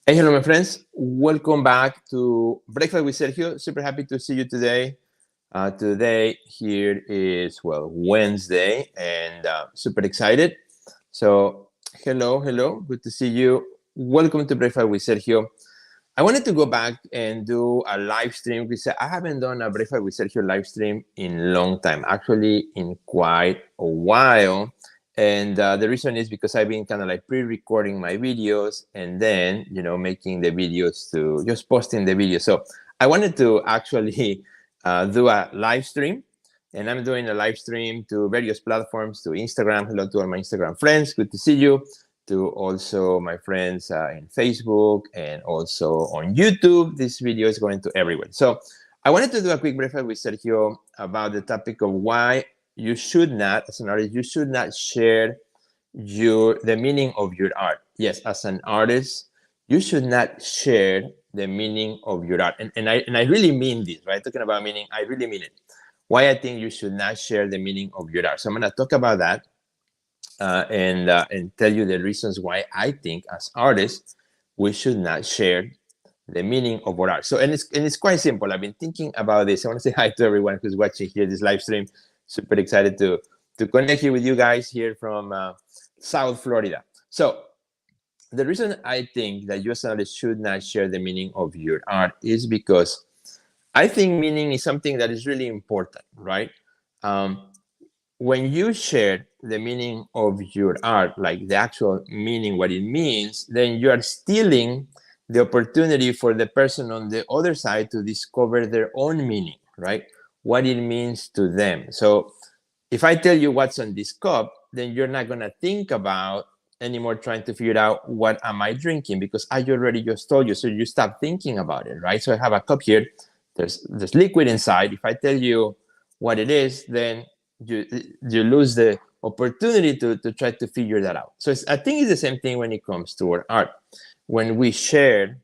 Hey, hello, my friends. Welcome back to Breakfast with Sergio. Super happy to see you today. Today here is Wednesday, and super excited. So, hello, good to see you. Welcome to Breakfast with Sergio. I wanted to go back and do a live stream because I haven't done a Breakfast with Sergio live stream in a long time, actually in quite a while. And the reason is because I've been kind of like pre-recording my videos and then, making the videos to just posting the video. So I wanted to actually do a live stream, and I'm doing a live stream to various platforms, to Instagram. Hello to all my Instagram friends. Good to see you. To also my friends in Facebook and also on YouTube. This video is going to everyone. So I wanted to do a quick breakfast with Sergio about the topic of why you should not, as an artist, you should not share the meaning of your art. Yes, as an artist, you should not share the meaning of your art. And I really mean this, right? Talking about meaning, I really mean it. Why I think you should not share the meaning of your art. So I'm going to talk about that and tell you the reasons why I think as artists we should not share the meaning of our art. So and it's quite simple. I've been thinking about this. I want to say hi to everyone who's watching here this live stream. Super excited to connect here with you guys here from South Florida. So the reason I think that you as an artist should not share the meaning of your art is because I think meaning is something that is really important, right? When you share the meaning of your art, like the actual meaning, what it means, then you are stealing the opportunity for the person on the other side to discover their own meaning, right? What it means to them. So if I tell you what's on this cup, then you're not going to think about anymore trying to figure out what am I drinking, because I already just told you. So you stop thinking about it, right? So I have a cup here. There's liquid inside. If I tell you what it is, then you lose the opportunity to try to figure that out. So I think it's the same thing when it comes to our art. When we share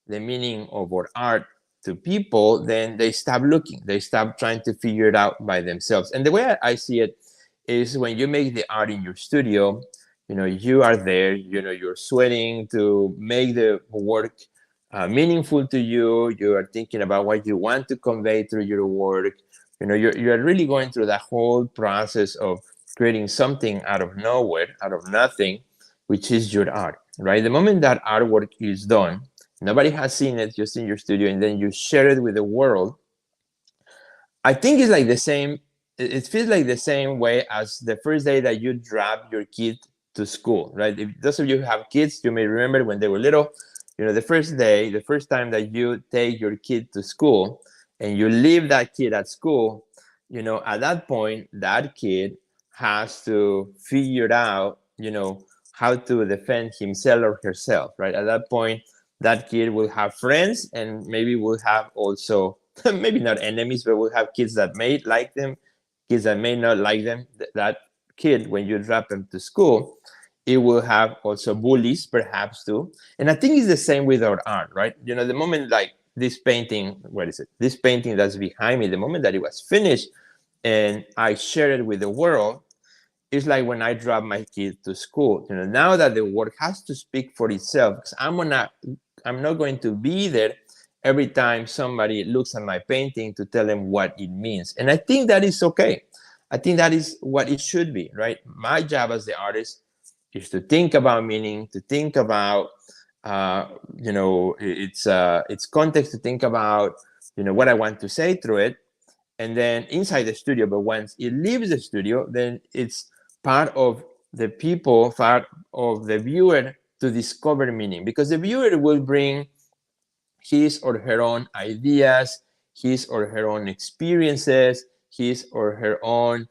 the meaning of our art to people, then they stop looking. They stop trying to figure it out by themselves. And the way I see it is when you make the art in your studio, you are there, you're sweating to make the work meaningful to you. You are thinking about what you want to convey through your work. You're really going through that whole process of creating something out of nowhere, out of nothing, which is your art, right? The moment that artwork is done, nobody has seen it, just in your studio, and then you share it with the world. I think it's like the same. It feels like the same way as the first day that you drop your kid to school, right? If those of you who have kids, you may remember when they were little, the first day, the first time that you take your kid to school and you leave that kid at school, at that point, that kid has to figure out, how to defend himself or herself, right? At that point, that kid will have friends and maybe will have also, maybe not enemies, but will have kids that may like them, kids that may not like them. That kid, when you drop them to school, it will have also bullies, perhaps too. And I think it's the same with our art, right? The moment like this painting, what is it? This painting that's behind me, the moment that it was finished and I shared it with the world, it's like when I drop my kid to school. Now that the work has to speak for itself, because I'm not going to be there every time somebody looks at my painting to tell them what it means. And I think that is okay. I think that is what it should be, right? My job as the artist is to think about meaning, to think about, its context, to think about, what I want to say through it. And then inside the studio, but once it leaves the studio, then it's part of the people, part of the viewer to discover meaning, because the viewer will bring his or her own ideas, his or her own experiences, his or her own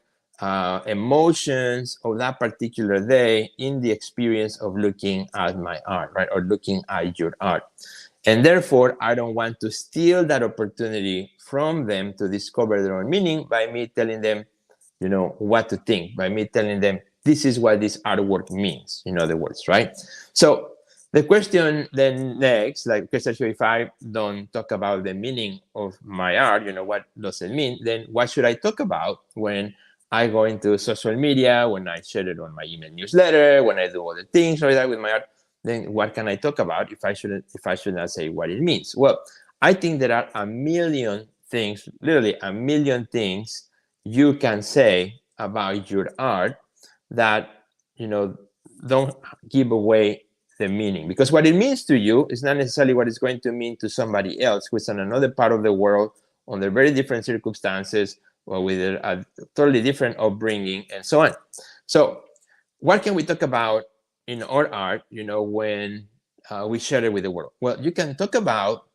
emotions of that particular day in the experience of looking at my art, right? Or looking at your art. And therefore, I don't want to steal that opportunity from them to discover their own meaning by me telling them, what to think, by me telling them, this is what this artwork means, in other words, right? So the question then next, like, okay, Sergio, if I don't talk about the meaning of my art, what does it mean? Then what should I talk about when I go into social media, when I share it on my email newsletter, when I do all the things like that with my art? then what can I talk about if I should not say what it means? Well, I think there are a million things, literally a million things you can say about your art that, you know, don't give away the meaning, because what it means to you is not necessarily what it's going to mean to somebody else who's in another part of the world under very different circumstances or with a totally different upbringing and so on. So what can we talk about in our art, when we share it with the world? Well, you can talk about,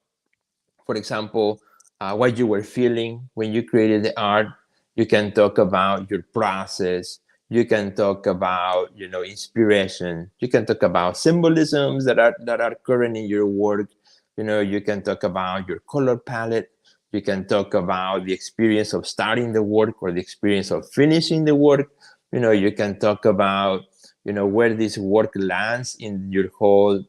for example, what you were feeling when you created the art. You can talk about your process. You can talk about, inspiration. You can talk about symbolisms that are current in your work. You can talk about your color palette. You can talk about the experience of starting the work or the experience of finishing the work. You can talk about, where this work lands in your whole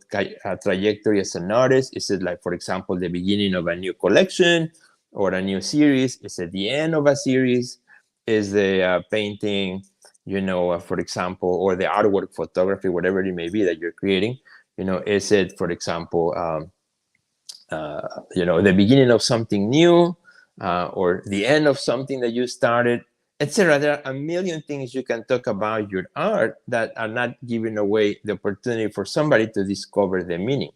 trajectory as an artist. Is it like, for example, the beginning of a new collection or a new series? Is it the end of a series? Is the painting, for example, or the artwork, photography, whatever it may be that you're creating, is it, for example, the beginning of something new, or the end of something that you started, etc. There are a million things you can talk about your art that are not giving away the opportunity for somebody to discover the meaning.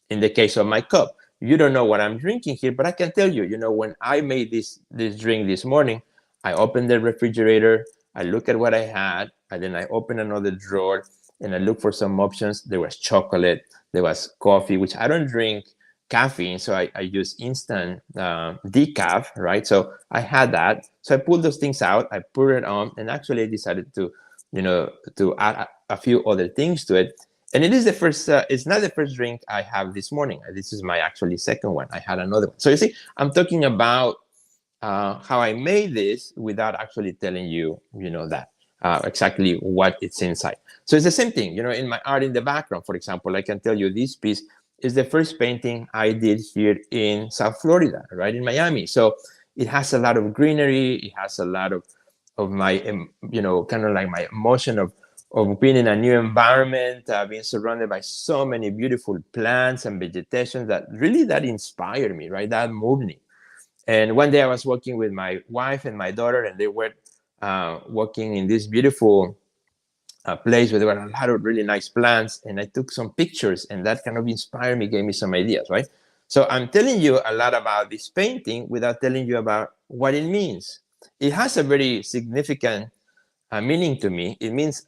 In the case of my cup, you don't know what I'm drinking here, but I can tell you, when I made this drink this morning, I opened the refrigerator, I look at what I had, and then I open another drawer and I look for some options. There was chocolate, there was coffee, which I don't drink caffeine, so I use instant decaf, right? So I had that. So I pulled those things out, I put it on, and actually I decided to add a few other things to it. And it is the first, it's not the first drink I have this morning. This is my actually second one. I had another one. So you see, I'm talking about how I made this without actually telling you, that exactly what it's inside. So it's the same thing, in my art in the background, for example, I can tell you this piece is the first painting I did here in South Florida, right in Miami. So it has a lot of greenery. It has a lot of my, kind of like my emotion of being in a new environment, being surrounded by so many beautiful plants and vegetation that inspired me, right? That moved me. And one day I was walking with my wife and my daughter, and they were walking in this beautiful place where there were a lot of really nice plants. And I took some pictures, and that kind of inspired me, gave me some ideas, right? So I'm telling you a lot about this painting without telling you about what it means. It has a very significant meaning to me. It means,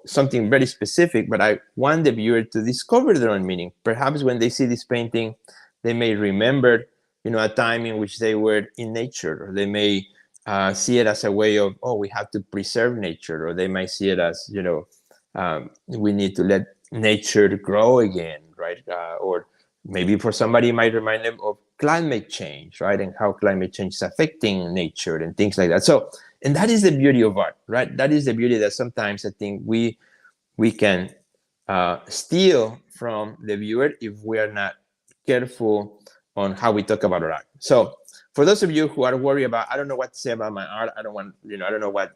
something very specific, but I want the viewer to discover their own meaning. Perhaps when they see this painting, they may remember, a time in which they were in nature, or they may see it as a way of, oh, we have to preserve nature, or they might see it as, we need to let nature grow again, right? Or maybe for somebody, it might remind them of climate change, right? And how climate change is affecting nature and things like that. So, and that is the beauty of art, right? That is the beauty that sometimes I think we can steal from the viewer if we are not careful on how we talk about our art. So for those of you who are worried about, I don't know what to say about my art, I don't know what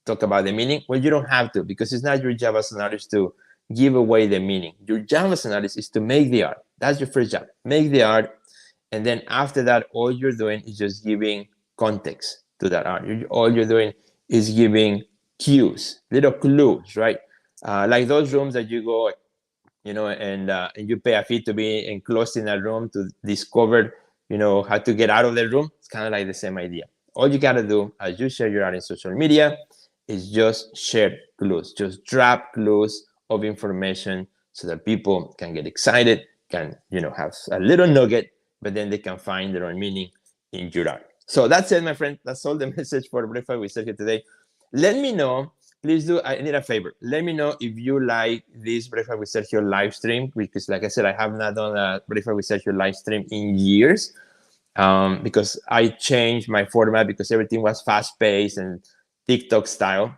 talk about the meaning. Well, you don't have to, because it's not your job as an artist to give away the meaning. Your job as an artist is to make the art. That's your first job. Make the art. And then after that, all you're doing is just giving context to that art. All you're doing is giving cues, little clues, right? Like those rooms that you go, and you pay a fee to be enclosed in a room to discover, how to get out of the room. It's kind of like the same idea. All you got to do as you share your art in social media is just share clues, just drop clues of information so that people can get excited, can, have a little nugget, but then they can find their own meaning in your art. So that's it, my friend. That's all the message for Breakfast with Sergio today. Let me know, please do. I need a favor. Let me know if you like this Breakfast with Sergio live stream, because like I said, I have not done a Breakfast with Sergio live stream in years, because I changed my format because everything was fast paced and TikTok style.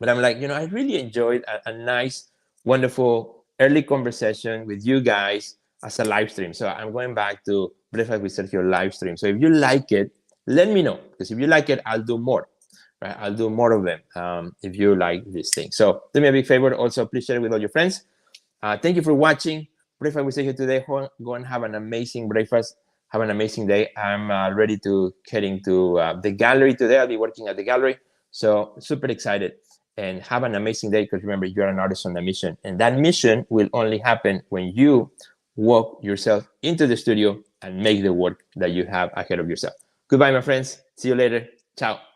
But I'm like, I really enjoyed a nice, wonderful early conversation with you guys as a live stream. So I'm going back to Breakfast with Sergio live stream. So if you like it, let me know, because if you like it, I'll do more. Right? I'll do more of them if you like this thing. So do me a big favor. Also, please share it with all your friends. Thank you for watching breakfast with Sergio today. Go and have an amazing breakfast. Have an amazing day. I'm ready to head into the gallery today. I'll be working at the gallery, so super excited. And have an amazing day, because remember, you're an artist on a mission, and that mission will only happen when you walk yourself into the studio and make the work that you have ahead of yourself. Goodbye, my friends. See you later. Ciao.